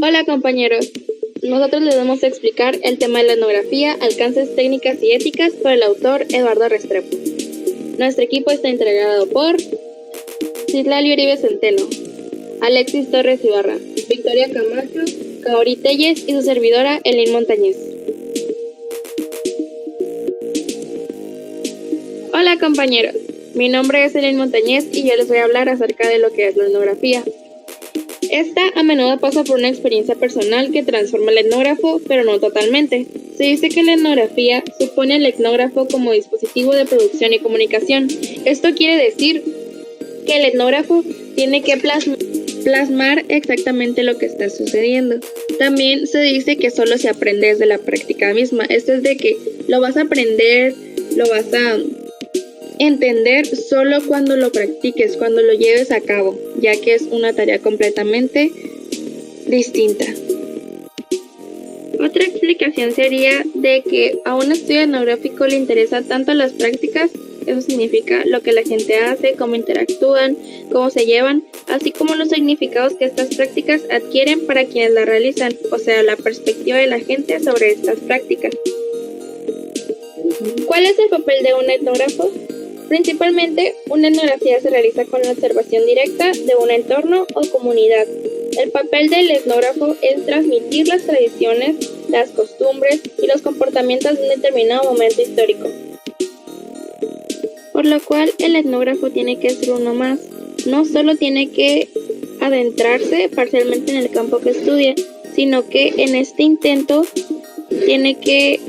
Hola compañeros, nosotros les vamos a explicar el tema de la etnografía, alcances técnicas y éticas por el autor Eduardo Restrepo. Nuestro equipo está integrado por Citlali Uribe Centeno, Alexis Torres Ibarra, Victoria Camacho, Kaori Telles y su servidora Elin Montañez. Hola compañeros, mi nombre es Elin Montañez y yo les voy a hablar acerca de lo que es la etnografía. Esta a menudo pasa por una experiencia personal que transforma al etnógrafo, pero no totalmente. Se dice que la etnografía supone al etnógrafo como dispositivo de producción y comunicación. Esto quiere decir que el etnógrafo tiene que plasmar exactamente lo que está sucediendo. También se dice que solo se aprende desde la práctica misma. Esto es de que lo vas a aprender, lo vas a entender solo cuando lo practiques, cuando lo lleves a cabo, ya que es una tarea completamente distinta. Otra explicación sería de que a un estudio etnográfico le interesa tanto las prácticas, eso significa lo que la gente hace, cómo interactúan, cómo se llevan, así como los significados que estas prácticas adquieren para quienes las realizan, o sea, la perspectiva de la gente sobre estas prácticas. ¿Cuál es el papel de un etnógrafo? Principalmente, una etnografía se realiza con la observación directa de un entorno o comunidad. El papel del etnógrafo es transmitir las tradiciones, las costumbres y los comportamientos de un determinado momento histórico. Por lo cual, el etnógrafo tiene que ser uno más. No solo tiene que adentrarse parcialmente en el campo que estudia, sino que en este intento tiene que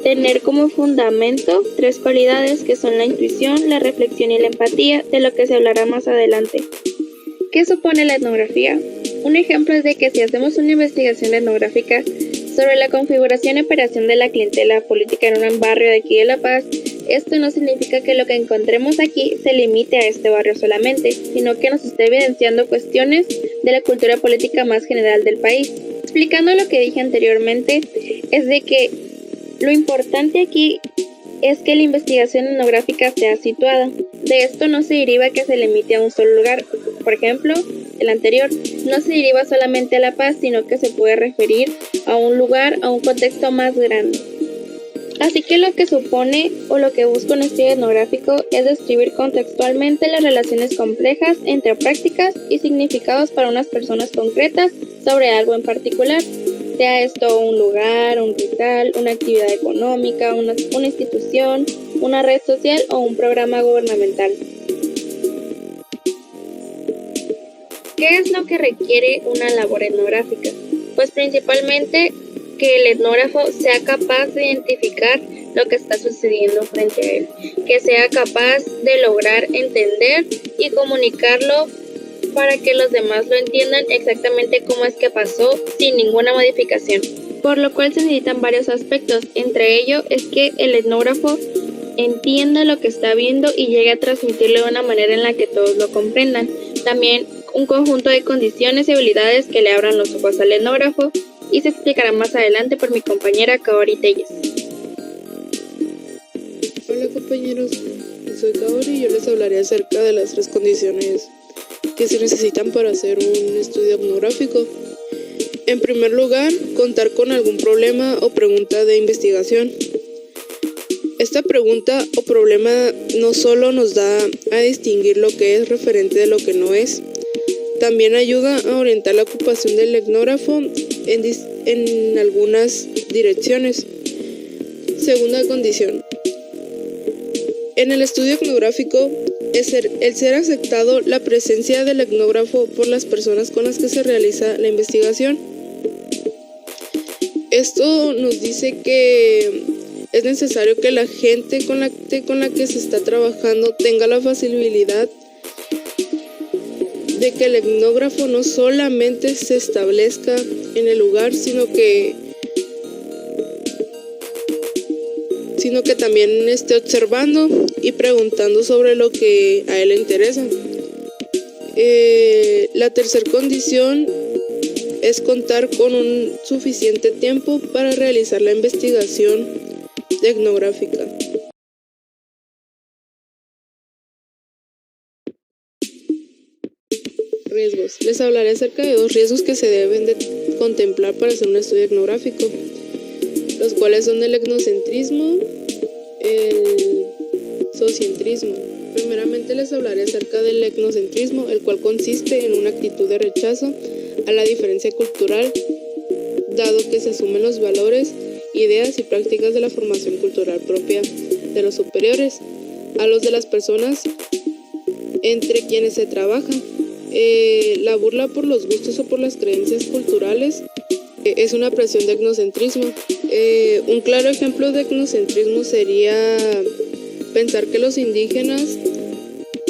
tener como fundamento 3 cualidades que son la intuición, la reflexión y la empatía, de lo que se hablará más adelante. ¿Qué supone la etnografía? Un ejemplo es de que si hacemos una investigación etnográfica sobre la configuración y operación de la clientela política en un barrio de aquí de La Paz, esto no significa que lo que encontremos aquí se limite a este barrio solamente, sino que nos esté evidenciando cuestiones de la cultura política más general del país. Explicando lo que dije anteriormente, es de que lo importante aquí es que la investigación etnográfica sea situada. De esto no se deriva que se limite a un solo lugar. Por ejemplo, el anterior no se deriva solamente a La Paz, sino que se puede referir a un lugar, a un contexto más grande. Así que lo que supone o lo que busca un estudio etnográfico es describir contextualmente las relaciones complejas entre prácticas y significados para unas personas concretas sobre algo en particular. Sea esto un lugar, un ritual, una actividad económica, una institución, una red social o un programa gubernamental. ¿Qué es lo que requiere una labor etnográfica? Pues principalmente que el etnógrafo sea capaz de identificar lo que está sucediendo frente a él, que sea capaz de lograr entender y comunicarlo para que los demás lo entiendan exactamente cómo es que pasó sin ninguna modificación. Por lo cual se necesitan varios aspectos, entre ellos es que el etnógrafo entienda lo que está viendo y llegue a transmitirlo de una manera en la que todos lo comprendan. También un conjunto de condiciones y habilidades que le abran los ojos al etnógrafo, y se explicará más adelante por mi compañera Kaori Telles. Hola compañeros, soy Kaori y yo les hablaré acerca de las 3 condiciones que se necesitan para hacer un estudio etnográfico. En primer lugar, contar con algún problema o pregunta de investigación. Esta pregunta o problema no solo nos da a distinguir lo que es referente de lo que no es, también ayuda a orientar la ocupación del etnógrafo en algunas direcciones. Segunda condición. En el estudio etnográfico, el ser aceptado la presencia del etnógrafo por las personas con las que se realiza la investigación. Esto nos dice que es necesario que la gente con la que se está trabajando tenga la facilidad de que el etnógrafo no solamente se establezca en el lugar, sino que también esté observando y preguntando sobre lo que a él le interesa. La tercera condición es contar con un suficiente tiempo para realizar la investigación etnográfica. Riesgos. Les hablaré acerca de 2 riesgos que se deben de contemplar para hacer un estudio etnográfico, los cuales son el etnocentrismo, el socientrismo. Primeramente les hablaré acerca del etnocentrismo, el cual consiste en una actitud de rechazo a la diferencia cultural, dado que se asumen los valores, ideas y prácticas de la formación cultural propia de los superiores a los de las personas entre quienes se trabaja. La burla por los gustos o por las creencias culturales es una expresión de etnocentrismo. Un claro ejemplo de etnocentrismo sería pensar que los indígenas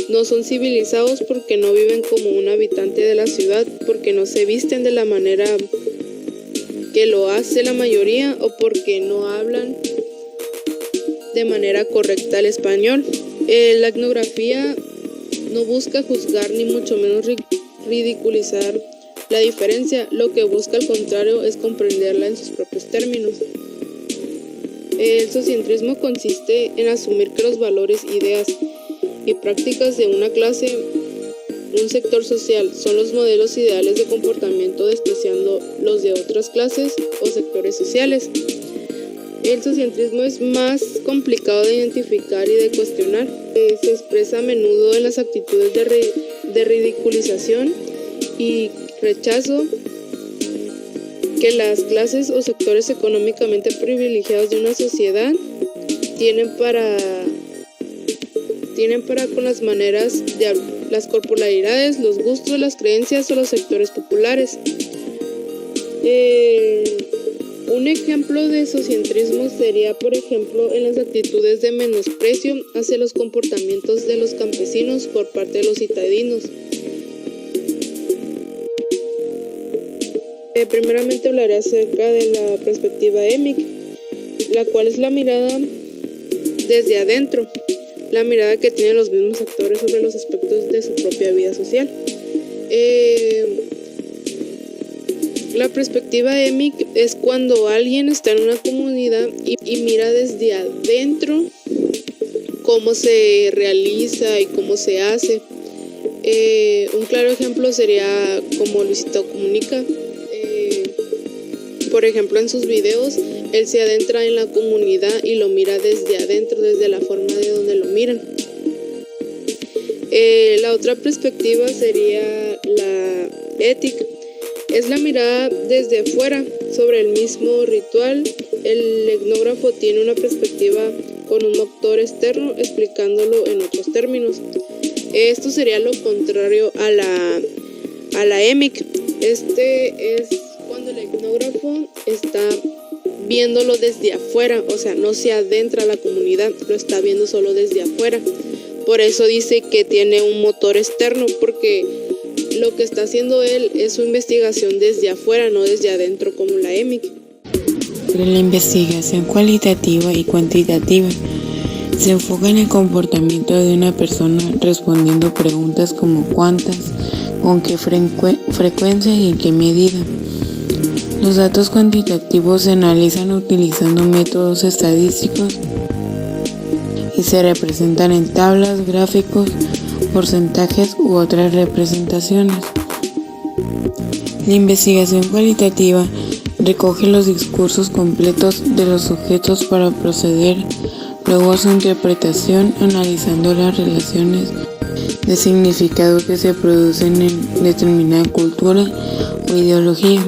no son civilizados porque no viven como un habitante de la ciudad, porque no se visten de la manera que lo hace la mayoría o porque no hablan de manera correcta el español. La etnografía no busca juzgar ni mucho menos ridiculizar la diferencia, lo que busca al contrario es comprenderla en sus propios términos. El socientrismo consiste en asumir que los valores, ideas y prácticas de una clase, un sector social, son los modelos ideales de comportamiento, despreciando los de otras clases o sectores sociales. El socientrismo es más complicado de identificar y de cuestionar. Se expresa a menudo en las actitudes de ridiculización y rechazo que las clases o sectores económicamente privilegiados de una sociedad tienen para con las maneras de las corporalidades, los gustos, las creencias o los sectores populares. Un ejemplo de socientrismo sería, por ejemplo, en las actitudes de menosprecio hacia los comportamientos de los campesinos por parte de los citadinos. Primeramente hablaré acerca de la perspectiva EMIC, la cual es la mirada desde adentro, la mirada que tienen los mismos actores sobre los aspectos de su propia vida social. La perspectiva EMIC es cuando alguien está en una comunidad y mira desde adentro cómo se realiza y cómo se hace. Un claro ejemplo sería como Luisito Comunica. Por ejemplo, en sus videos, él se adentra en la comunidad y lo mira desde adentro, desde la forma de donde lo miran. La otra perspectiva sería la ética. Es la mirada desde afuera sobre el mismo ritual. El etnógrafo tiene una perspectiva con un motor externo, explicándolo en otros términos. Esto sería lo contrario a la EMIC. Este es cuando el etnógrafo está viéndolo desde afuera, o sea, no se adentra a la comunidad, lo está viendo solo desde afuera. Por eso dice que tiene un motor externo, porque lo que está haciendo él es su investigación desde afuera, no desde adentro como la EMIC. Pero la investigación cualitativa y cuantitativa se enfoca en el comportamiento de una persona respondiendo preguntas como cuántas, con qué frecuencia y en qué medida. Los datos cuantitativos se analizan utilizando métodos estadísticos y se representan en tablas, gráficos, porcentajes u otras representaciones. La investigación cualitativa recoge los discursos completos de los sujetos para proceder luego a su interpretación, analizando las relaciones de significado que se producen en determinada cultura o ideología.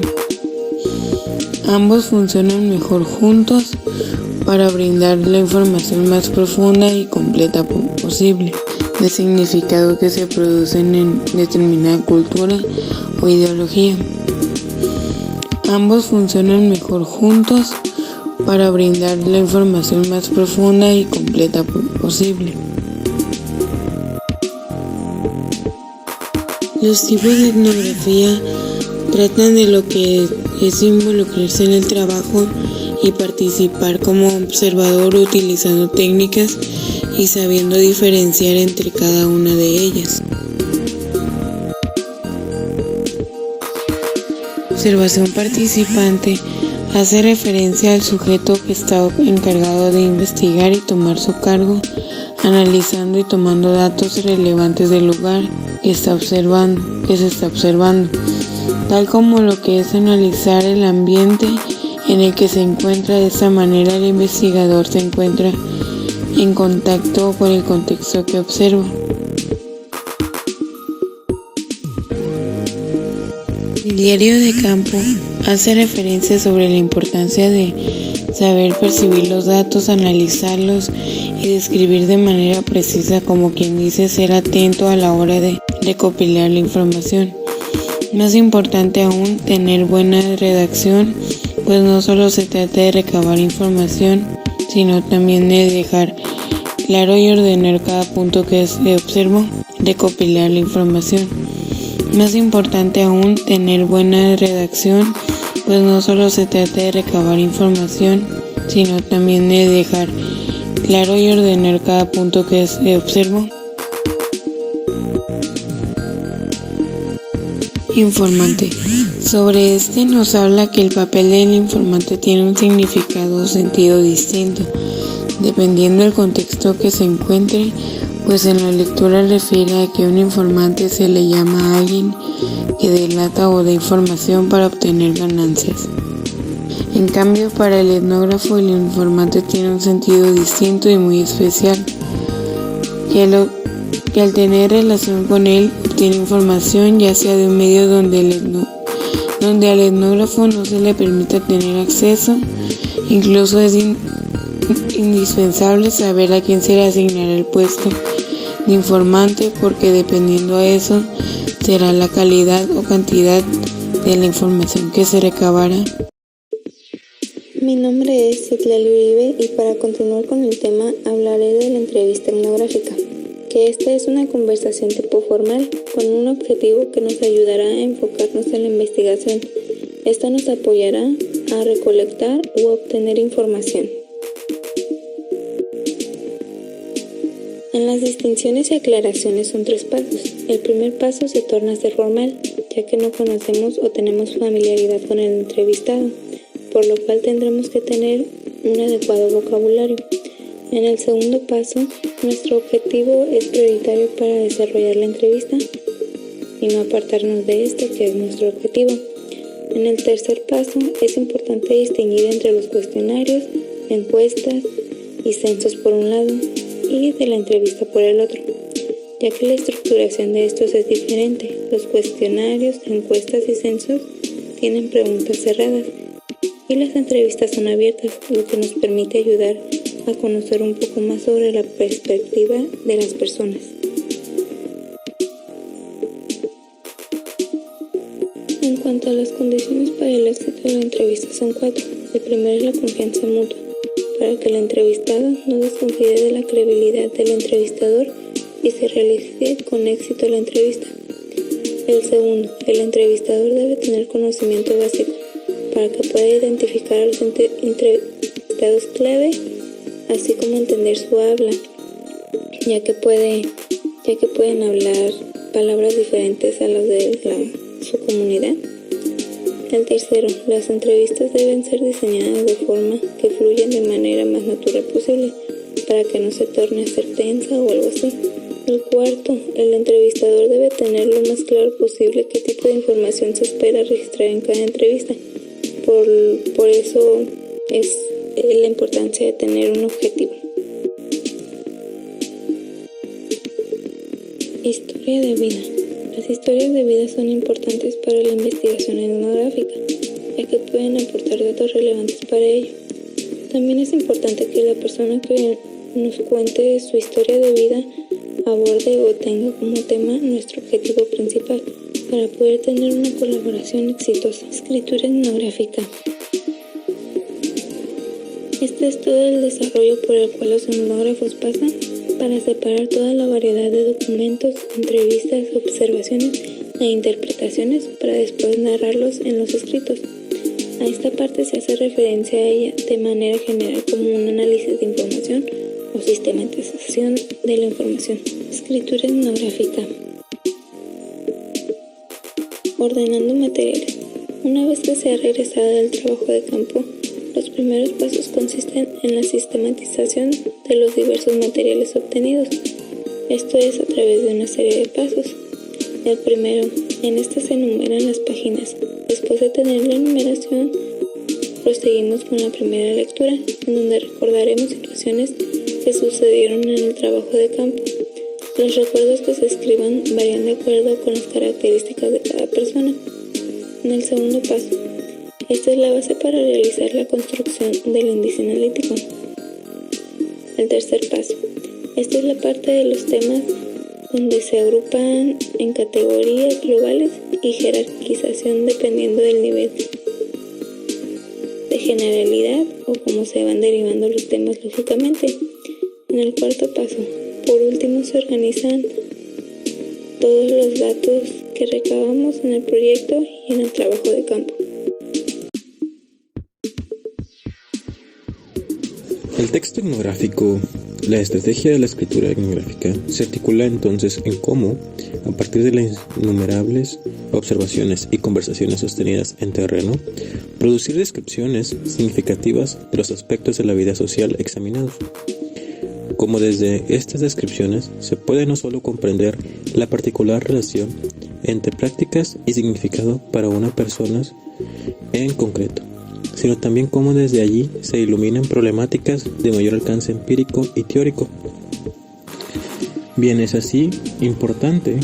Ambos funcionan mejor juntos para brindar la información más profunda y completa posible de significado que se producen en determinada cultura o ideología. Ambos funcionan mejor juntos para brindar la información más profunda y completa posible. Los tipos de etnografía tratan de lo que es involucrarse en el trabajo y participar como observador utilizando técnicas y sabiendo diferenciar entre cada una de ellas. Observación participante hace referencia al sujeto que está encargado de investigar y tomar su cargo, analizando y tomando datos relevantes del lugar que se está observando. tal como lo que es analizar el ambiente en el que se encuentra. De esta manera el investigador se encuentra en contacto con el contexto que observa. El diario de campo hace referencia sobre la importancia de saber percibir los datos, analizarlos y describir de manera precisa, como quien dice, ser atento a la hora de recopilar la información. Más importante aún, tener buena redacción, pues no solo se trata de recabar información, sino también de dejar claro y ordenar cada punto que se observa, recopilar la información. Más importante aún, tener buena redacción, pues no solo se trata de recabar información, sino también de dejar claro y ordenar cada punto que se observa. Informante. Sobre este nos habla que el papel del informante tiene un significado o sentido distinto, dependiendo del contexto que se encuentre, pues en la lectura refiere a que un informante se le llama a alguien que delata o da información para obtener ganancias. En cambio, para el etnógrafo, el informante tiene un sentido distinto y muy especial, que al tener relación con él obtiene información, ya sea de un medio donde al etnógrafo no se le permita tener acceso. Incluso es indispensable saber a quién se le asignará el puesto de informante, porque dependiendo a eso será la calidad o cantidad de la información que se recabará. Mi nombre es Citlali Uribe y para continuar con el tema hablaré de la entrevista etnográfica, que esta es una conversación tipo formal con un objetivo que nos ayudará a enfocarnos en la investigación. Esto nos apoyará a recolectar u obtener información. En las distinciones y aclaraciones son 3 pasos. El primer paso se torna a ser formal, ya que no conocemos o tenemos familiaridad con el entrevistado, por lo cual tendremos que tener un adecuado vocabulario. En el segundo paso, nuestro objetivo es prioritario para desarrollar la entrevista y no apartarnos de este, que es nuestro objetivo. En el tercer paso, es importante distinguir entre los cuestionarios, encuestas y censos por un lado y de la entrevista por el otro, ya que la estructuración de estos es diferente. Los cuestionarios, encuestas y censos tienen preguntas cerradas y las entrevistas son abiertas, lo que nos permite ayudar a conocer un poco más sobre la perspectiva de las personas. En cuanto a las condiciones para el éxito de la entrevista son 4. El primero es la confianza mutua, para que el entrevistado no desconfíe de la credibilidad del entrevistador y se realice con éxito la entrevista. El segundo, el entrevistador debe tener conocimiento básico para que pueda identificar a los entrevistados clave, así como entender su habla, ya que pueden hablar palabras diferentes a las de su comunidad. El tercero, las entrevistas deben ser diseñadas de forma que fluyan de manera más natural posible, para que no se torne a ser tensa o algo así. El cuarto, el entrevistador debe tener lo más claro posible qué tipo de información se espera registrar en cada entrevista. Por eso es la importancia de tener un objetivo. Historia de vida. Las historias de vida son importantes para la investigación etnográfica, ya que pueden aportar datos relevantes para ello. También es importante que la persona que nos cuente su historia de vida aborde o tenga como tema nuestro objetivo principal, para poder tener una colaboración exitosa. Escritura etnográfica. Este es todo el desarrollo por el cual los etnógrafos pasan para separar toda la variedad de documentos, entrevistas, observaciones e interpretaciones para después narrarlos en los escritos. A esta parte se hace referencia a ella de manera general como un análisis de información o sistematización de la información. Escritura etnográfica. Ordenando materiales. Una vez que se ha regresado del trabajo de campo, los primeros pasos consisten en la sistematización de los diversos materiales obtenidos. Esto es a través de una serie de pasos. El primero, En esta se enumeran las páginas. Después de tener la enumeración, proseguimos con la primera lectura, en donde recordaremos situaciones que sucedieron en el trabajo de campo. Los recuerdos que se escriban varían de acuerdo con las características de cada persona. En el segundo paso, esta es la base para realizar la construcción del índice analítico. El tercer paso, esta es la parte de los temas donde se agrupan en categorías globales y jerarquización dependiendo del nivel de generalidad o cómo se van derivando los temas lógicamente. En el cuarto paso, por último, se organizan todos los datos que recabamos en el proyecto y en el trabajo de campo. El texto etnográfico, la estrategia de la escritura etnográfica, se articula entonces en cómo, a partir de las innumerables observaciones y conversaciones sostenidas en terreno, producir descripciones significativas de los aspectos de la vida social examinados. Como desde estas descripciones se puede no solo comprender la particular relación entre prácticas y significado para una persona en concreto, sino también cómo desde allí se iluminan problemáticas de mayor alcance empírico y teórico. Bien, es así importante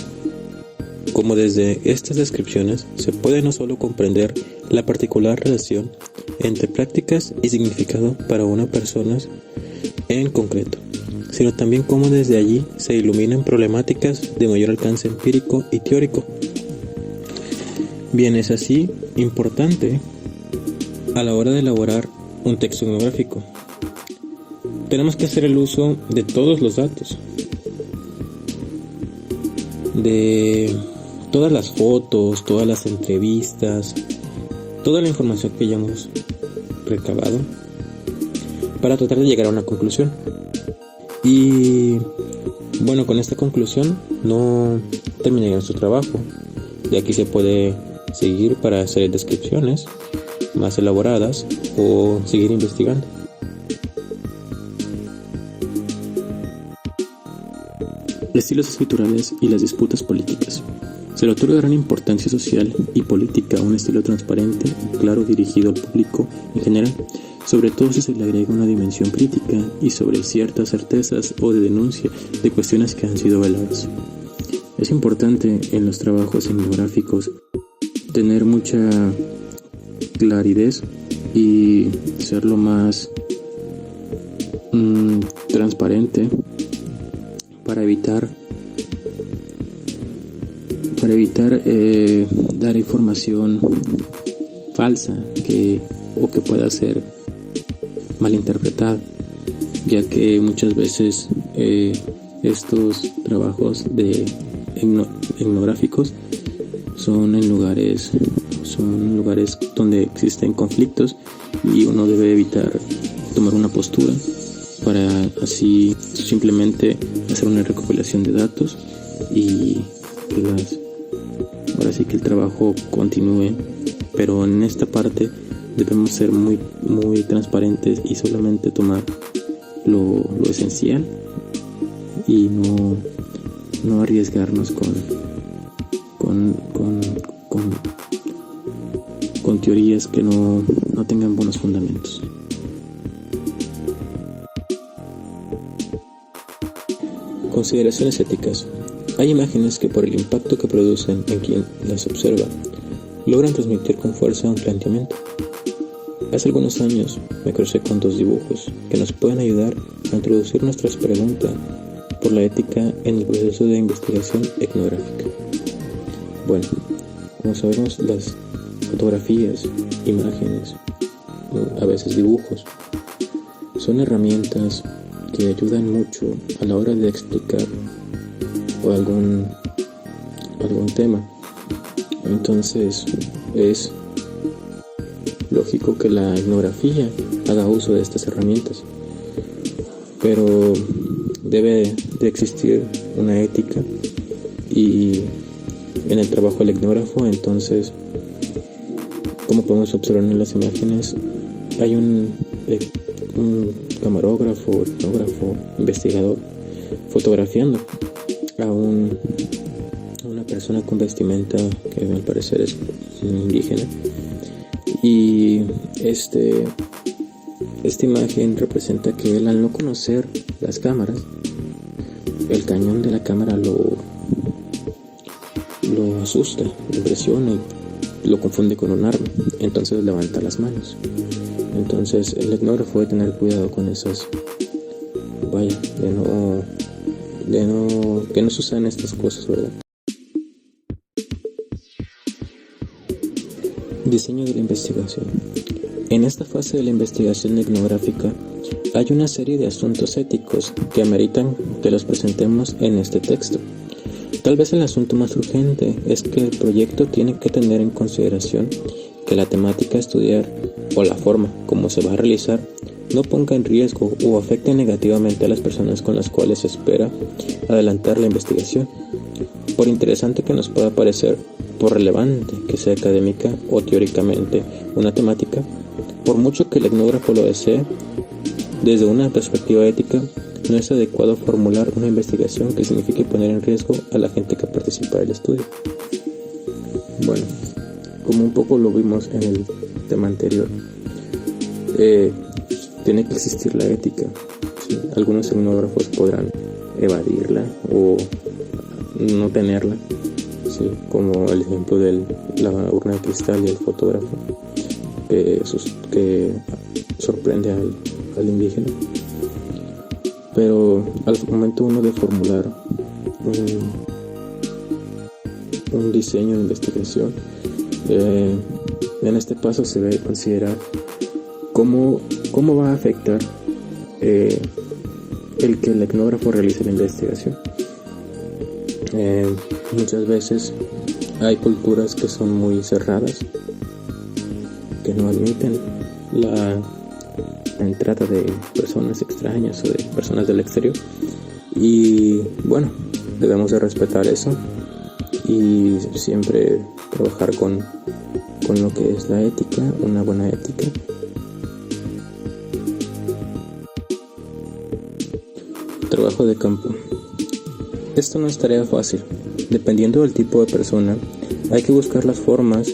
como desde estas descripciones se puede no solo comprender la particular relación entre prácticas y significado para una persona en concreto, sino también cómo desde allí se iluminan problemáticas de mayor alcance empírico y teórico. Bien, es así importante a la hora de elaborar un texto etnográfico. Tenemos que hacer el uso de todos los datos, de todas las fotos, todas las entrevistas, toda la información que ya hemos recabado para tratar de llegar a una conclusión. Y bueno, con esta conclusión no termina nuestro trabajo. De aquí se puede seguir para hacer descripciones más elaboradas o seguir investigando. Estilos escriturales y las disputas políticas. Se le otorga gran importancia social y política a un estilo transparente, claro, dirigido al público en general, sobre todo si se le agrega una dimensión crítica y sobre ciertas certezas o de denuncia de cuestiones que han sido veladas. Es importante en los trabajos etnográficos tener mucha claridad y ser lo más transparente para evitar dar información falsa que pueda ser malinterpretada, ya que muchas veces estos trabajos etnográficos son lugares donde existen conflictos y uno debe evitar tomar una postura para así simplemente hacer una recopilación de datos y ahora sí que el trabajo continúe, pero en esta parte debemos ser muy transparentes y solamente tomar lo esencial y no arriesgarnos con teorías que no tengan buenos fundamentos. Consideraciones éticas. Hay imágenes que por el impacto que producen en quien las observa, logran transmitir con fuerza un planteamiento. Hace algunos años me crucé con 2 dibujos que nos pueden ayudar a introducir nuestras preguntas por la ética en el proceso de investigación etnográfica. Bueno, como sabemos, las fotografías, imágenes, a veces dibujos, son herramientas que ayudan mucho a la hora de explicar algún tema. Entonces es lógico que la etnografía haga uso de estas herramientas, pero debe de existir una ética y en el trabajo del etnógrafo. Entonces, como podemos observar en las imágenes, hay un camarógrafo, etnógrafo, investigador fotografiando a una persona persona con vestimenta que al parecer es indígena, y esta imagen representa que él, al no conocer las cámaras, el cañón de la cámara lo asusta, lo impresiona y lo confunde con un arma, entonces levanta las manos. Entonces el etnógrafo debe tener cuidado con esas, que no se usan estas cosas, ¿verdad? Diseño de la investigación. En esta fase de la investigación etnográfica hay una serie de asuntos éticos que ameritan que los presentemos en este texto. Tal vez el asunto más urgente es que el proyecto tiene que tener en consideración que la temática a estudiar o la forma como se va a realizar no ponga en riesgo o afecte negativamente a las personas con las cuales se espera adelantar la investigación. Por interesante que nos pueda parecer, por relevante que sea académica o teóricamente una temática, por mucho que el etnógrafo lo desee, desde una perspectiva ética, no es adecuado formular una investigación que signifique poner en riesgo a la gente que participa del estudio. Bueno, como un poco lo vimos en el tema anterior, tiene que existir la ética, ¿sí? Algunos etnógrafos podrán evadirla o no tenerla, ¿sí? Como el ejemplo de la urna de cristal y el fotógrafo que sorprende al indígena. Pero al momento uno de formular un diseño de investigación, en este paso se debe considerar cómo va a afectar el que el etnógrafo realice la investigación. Muchas veces hay culturas que son muy cerradas, que no admiten la entrada de personas extrañas o de personas del exterior, y bueno, debemos de respetar eso y siempre trabajar con lo que es la ética, una buena ética. Trabajo de campo. Esto no es tarea fácil. Dependiendo del tipo de persona, hay que buscar las formas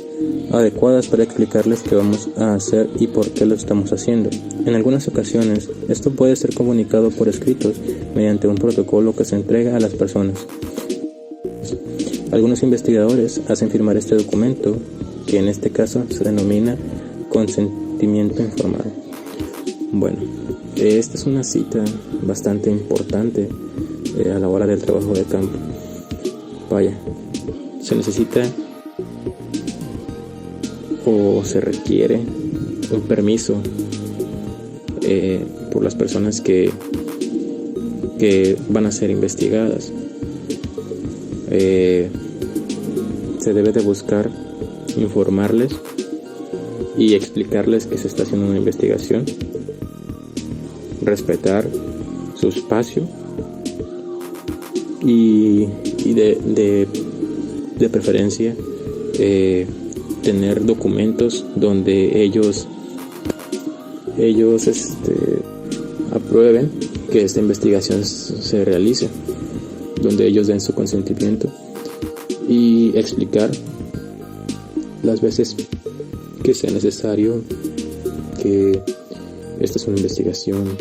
adecuadas para explicarles qué vamos a hacer y por qué lo estamos haciendo. En algunas ocasiones, esto puede ser comunicado por escritos mediante un protocolo que se entrega a las personas. Algunos investigadores hacen firmar este documento, que en este caso se denomina consentimiento informado. Bueno, esta es una cita bastante importante a la hora del trabajo de campo. Se necesita o se requiere un permiso por las personas que van a ser investigadas. Se debe de buscar informarles y explicarles que se está haciendo una investigación, respetar su espacio y de preferencia tener documentos donde ellos aprueben que esta investigación se realice, donde ellos den su consentimiento, y explicar las veces que sea necesario que esta es una investigación